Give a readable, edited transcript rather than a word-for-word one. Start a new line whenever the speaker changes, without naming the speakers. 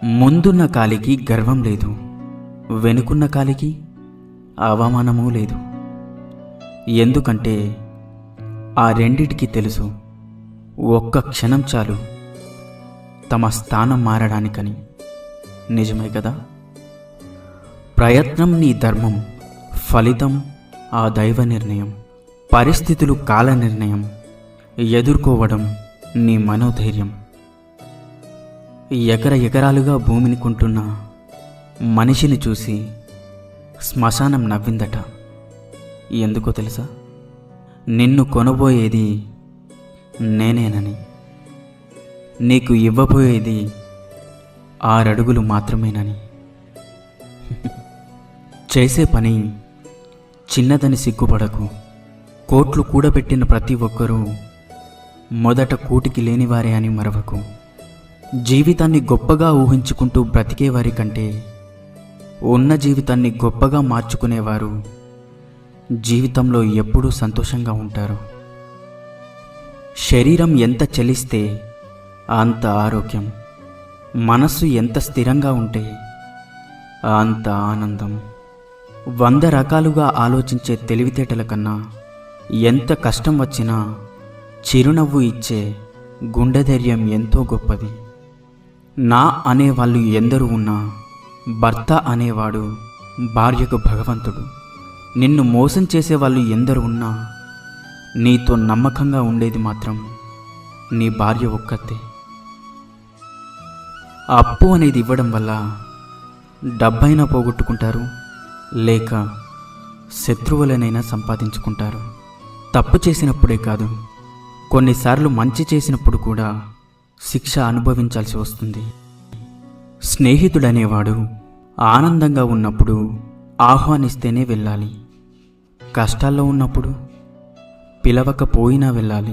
ముందున్న కాలికి గర్వం లేదు, వెనుకున్న కాలికి అవమానమూ లేదు. ఎందుకంటే ఆ రెండిటికి తెలుసు, ఒక్క క్షణం చాలు తమ స్థానం మారడానికని. నిజమే కదా? ప్రయత్నం నీ ధర్మం, ఫలితం ఆ దైవ నిర్ణయం. పరిస్థితులు కాల నిర్ణయం, ఎదుర్కోవడం నీ మనోధైర్యం. ఎకరాలుగా భూమిని కొంటున్న మనిషిని చూసి శ్మశానం నవ్విందట. ఎందుకో తెలుసా? నిన్ను కొనబోయేది నేనేనని, నీకు ఇవ్వబోయేది 6 అడుగులు మాత్రమేనని. చేసే పని చిన్నదని సిగ్గుపడకు. కోట్లు కూడబెట్టిన ప్రతి ఒక్కరూ మొదట కూటికి లేనివారే అని మరవకు. జీవితాన్ని గొప్పగా ఊహించుకుంటూ బ్రతికేవారి కంటే ఉన్న జీవితాన్ని గొప్పగా మార్చుకునేవారు జీవితంలో ఎప్పుడూ సంతోషంగా ఉంటారు. శరీరం ఎంత చలిస్తే అంత ఆరోగ్యం, మనస్సు ఎంత స్థిరంగా ఉంటే అంత ఆనందం. 100 రకాలుగా ఆలోచించే తెలివితేటల కన్నా ఎంత కష్టం వచ్చినా చిరునవ్వు ఇచ్చే గుండె ధైర్యం ఎంతో గొప్పది. నా అనేవాళ్ళు ఎందరూ ఉన్నా భర్త అనేవాడు భార్యకు భగవంతుడు. నిన్ను మోసం చేసేవాళ్ళు ఎందరు ఉన్నా నీతో నమ్మకంగా ఉండేది మాత్రం నీ భార్య ఒక్కతే. అప్పు అనేది ఇవ్వడం వల్ల డబ్బైనా పోగొట్టుకుంటారు, లేక శత్రువులనైనా సంపాదించుకుంటారు. తప్పు చేసినప్పుడే కాదు, కొన్నిసార్లు మంచి చేసినప్పుడు కూడా శిక్ష అనుభవించాల్సి వస్తుంది. స్నేహితుడనేవాడు ఆనందంగా ఉన్నప్పుడు ఆహ్వానిస్తేనే వెళ్ళాలి, కష్టాల్లో ఉన్నప్పుడు పిలవకపోయినా వెళ్ళాలి.